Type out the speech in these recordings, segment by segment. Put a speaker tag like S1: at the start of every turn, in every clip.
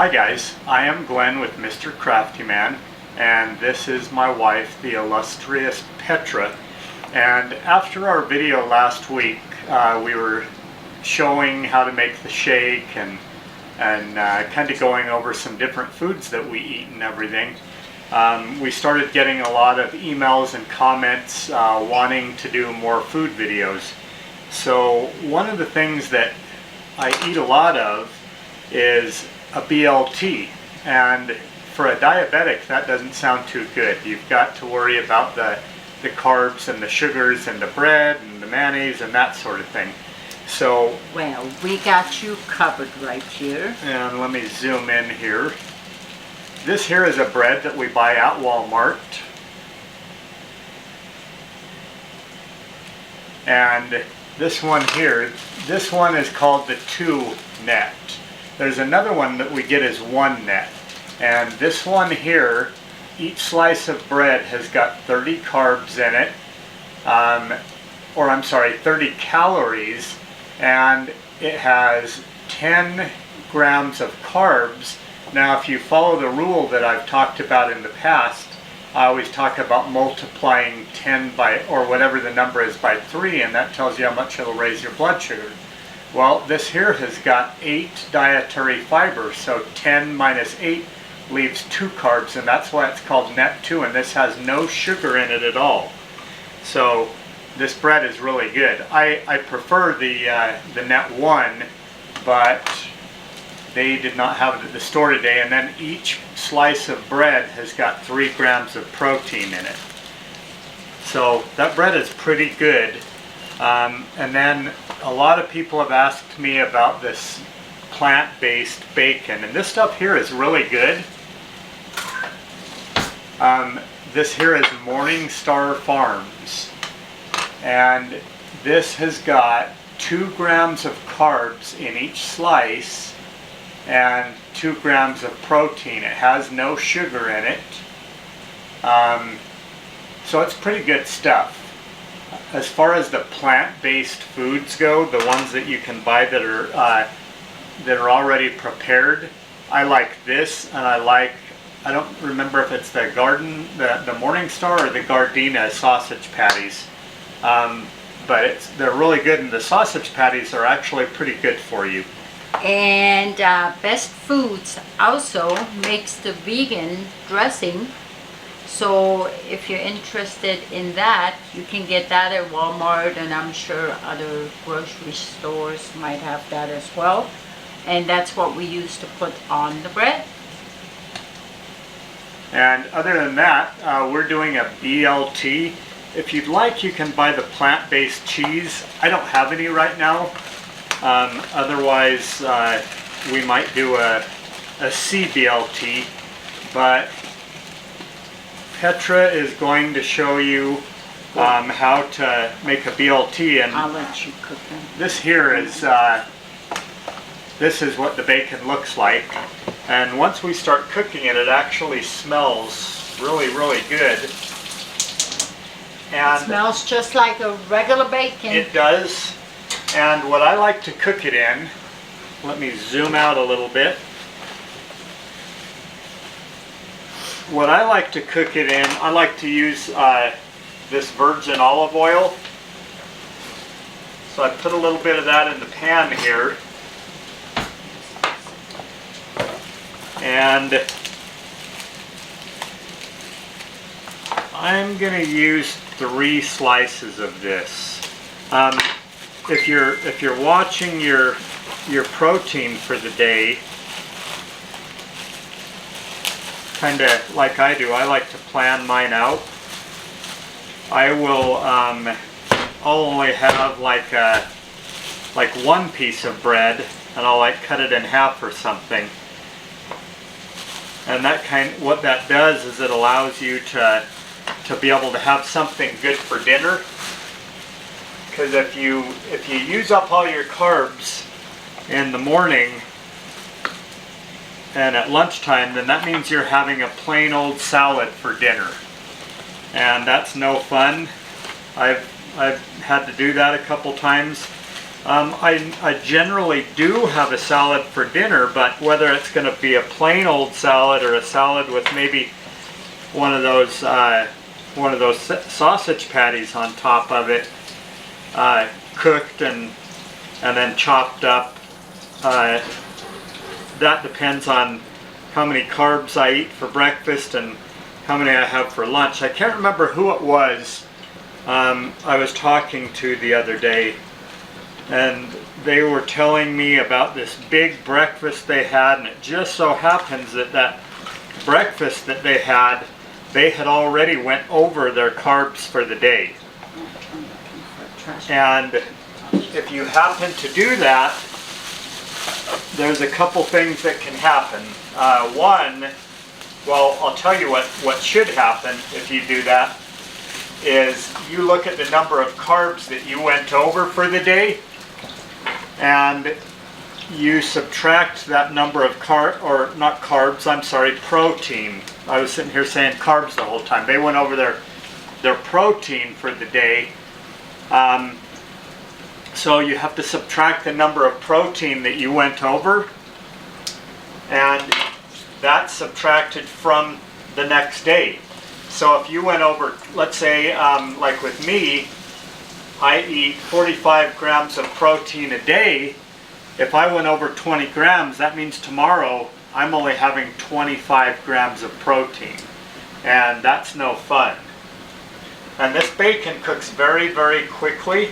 S1: Hi guys, I am Glenn with Mr. Crafty Man, and this is my wife, the illustrious Petra. And after our video last week, we were showing how to make the shake and kind of going over some different foods that we eat and everything. We started getting a lot of emails and comments wanting to do more food videos. So one of the things that I eat a lot of is a BLT, and for a diabetic that doesn't sound too good. You've got to worry about the carbs and the sugars and the bread and the mayonnaise and that sort of thing. So,
S2: well, we got you covered right here.
S1: And let me zoom in here. This here is a bread that we buy at Walmart. And this one here, this one is called the 2 net. There's another one that we get as 1 net. And this one here, each slice of bread has got 30 carbs in it. 30 calories. And it has 10 grams of carbs. Now if you follow the rule that I've talked about in the past, I always talk about multiplying 10 by, or whatever the number is, by 3, and that tells you how much it'll raise your blood sugar. Well, this here has got 8 dietary fibers, so 10 minus 8 leaves 2 carbs, and that's why it's called net 2, and this has no sugar in it at all. So this bread is really good. I prefer the net 1, but they did not have it at the store today. And then each slice of bread has got 3 grams of protein in it. So that bread is pretty good. And then a lot of people have asked me about this plant-based bacon, and this stuff here is really good. This here is Morningstar Farms, and this has got 2 grams of carbs in each slice and 2 grams of protein. It has no sugar in it, so it's pretty good stuff. As far as the plant-based foods go, the ones that you can buy that are already prepared, I like this, and I don't remember if it's the Morningstar or the Gardena sausage patties. But they're really good, and the sausage patties are actually pretty good for you.
S2: And Best Foods also makes the vegan dressing. So if you're interested in that, you can get that at Walmart, and I'm sure other grocery stores might have that as well. And that's what we use to put on the bread.
S1: And other than that, we're doing a BLT. If you'd like, you can buy the plant-based cheese. I don't have any right now. Otherwise, we might do a CBLT, but Petra is going to show you how to make a BLT, and
S2: I'll let you cook them.
S1: This here is this is what the bacon looks like, and once we start cooking it, it actually smells really, really good. And
S2: it smells just like a regular bacon.
S1: It does. And what I like to cook it in, let me zoom out a little bit. What I like to cook it in, I like to use this virgin olive oil. So I put a little bit of that in the pan here. And I'm going to use 3 slices of this. If you're watching your protein for the day, kind of like I do, I like to plan mine out. I will I'll only have like 1 piece of bread, and I'll cut it in half or something. And what that does is it allows you to be able to have something good for dinner. Because if you use up all your carbs in the morning and at lunchtime, then that means you're having a plain old salad for dinner, and that's no fun. I've had to do that a couple times, I generally do have a salad for dinner, but whether it's going to be a plain old salad or a salad with maybe one of those sausage patties on top of it, cooked and then chopped up. That depends on how many carbs I eat for breakfast and how many I have for lunch. I can't remember who it was I was talking to the other day, and they were telling me about this big breakfast they had, and it just so happens that that breakfast that they had already went over their carbs for the day. And if you happen to do that, there's a couple things that can happen. One, well, I'll tell you what should happen if you do that, is you look at the number of carbs that you went over for the day, and you subtract that number of protein. I was sitting here saying carbs the whole time. They went over their protein for the day. So you have to subtract the number of protein that you went over, and that's subtracted from the next day. So if you went over, let's say, like with me, I eat 45 grams of protein a day. If I went over 20 grams, that means tomorrow I'm only having 25 grams of protein, and that's no fun. And this bacon cooks very, very quickly.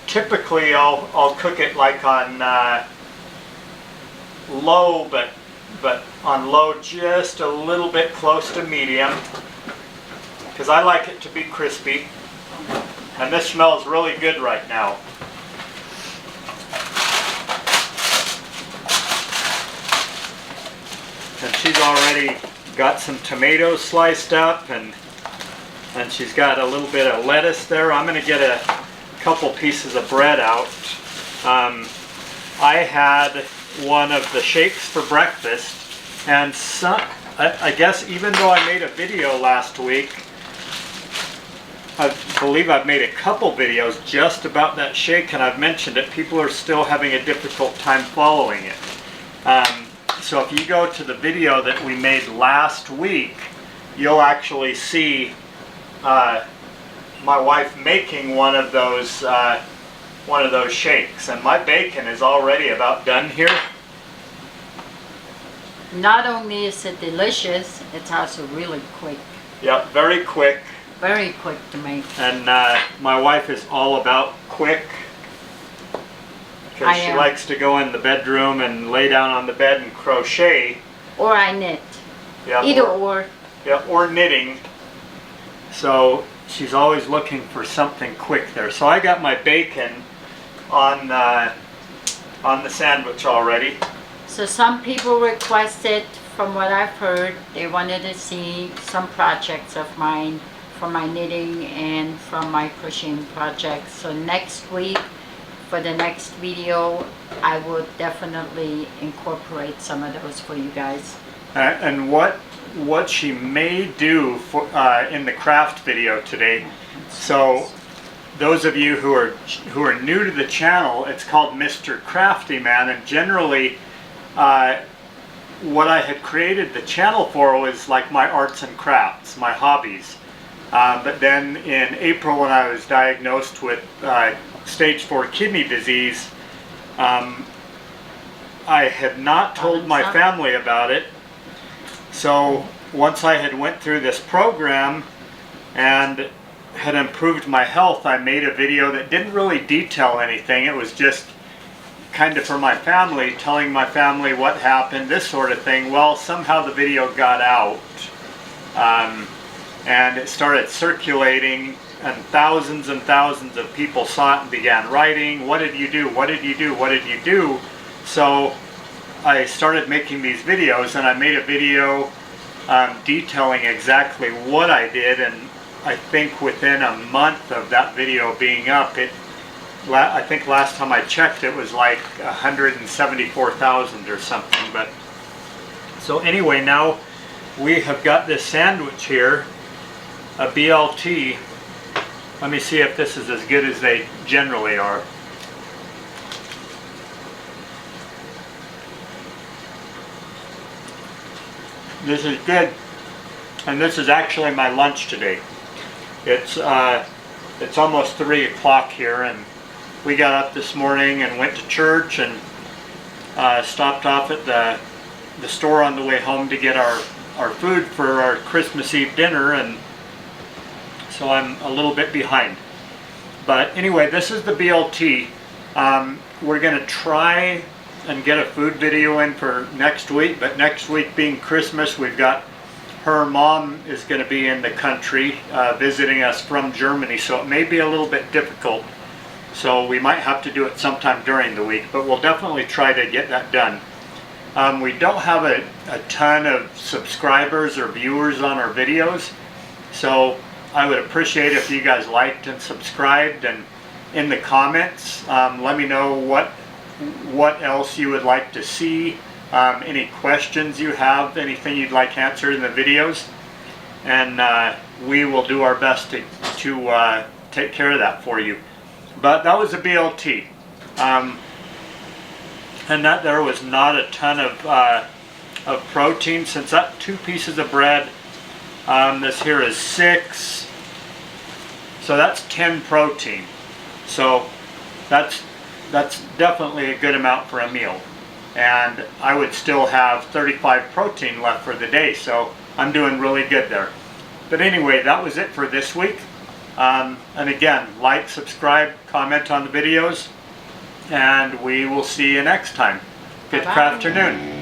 S1: Typically I'll cook it like on low, but on low just a little bit close to medium, because I like it to be crispy. And this smells really good right now. And she's already got some tomatoes sliced up, and she's got a little bit of lettuce there. I'm going to get a couple pieces of bread out. I had one of the shakes for breakfast, and I guess even though I made a video last week, I believe I've made a couple videos just about that shake, and I've mentioned it. People are still having a difficult time following it. So if you go to the video that we made last week, you'll actually see my wife making one of those shakes, and my bacon is already about done here.
S2: Not only is it delicious, it's also really quick.
S1: Yep, very quick.
S2: Very quick to make.
S1: And my wife is all about quick, because she likes to go in the bedroom and lay down on the bed and crochet.
S2: Or I knit.
S1: Yep,
S2: Either or.
S1: Yep, or knitting. So she's always looking for something quick there. So I got my bacon on the sandwich already.
S2: So some people requested, from what I've heard, they wanted to see some projects of mine from my knitting and from my crocheting projects. So next week, for the next video, I will definitely incorporate some of those for you guys.
S1: And what she may do for, in the craft video today, so those of you who are new to the channel, it's called Mr. Crafty Man, and generally what I had created the channel for was like my arts and crafts, my hobbies. But then in April, when I was diagnosed with stage 4 kidney disease, I had not told my family about it. So once I had went through this program and had improved my health, I made a video that didn't really detail anything. It was just kind of for my family, telling my family what happened, this sort of thing. Well, somehow the video got out, and it started circulating, and thousands of people saw it and began writing, "What did you do? What did you do? What did you do?" So I started making these videos, and I made a video detailing exactly what I did, and I think within a month of that video being up, I think last time I checked it was like 174,000 or something. But so anyway, now we have got this sandwich here, a BLT, Let me see if this is as good as they generally are. This is good, and this is actually my lunch today. It's almost 3 o'clock here, and we got up this morning and went to church and stopped off at the store on the way home to get our food for our Christmas Eve dinner, and so I'm a little bit behind. But anyway, this is the BLT. We're going to try and get a food video in for next week, but next week being Christmas, we've got her mom is going to be in the country visiting us from Germany, so it may be a little bit difficult. So we might have to do it sometime during the week, but we'll definitely try to get that done. We don't have a ton of subscribers or viewers on our videos, so I would appreciate if you guys liked and subscribed, and in the comments let me know what else you would like to see, any questions you have, anything you'd like answered in the videos, and we will do our best to take care of that for you. But that was a BLT, and that there was not a ton of protein, since that 2 pieces of bread, this here is 6, so that's 10 protein. So that's definitely a good amount for a meal, and I would still have 35 protein left for the day, so I'm doing really good there. But anyway, that was it for this week. And again, like, subscribe, comment on the videos, and we will see you next time. Good
S2: Bye-bye.
S1: afternoon.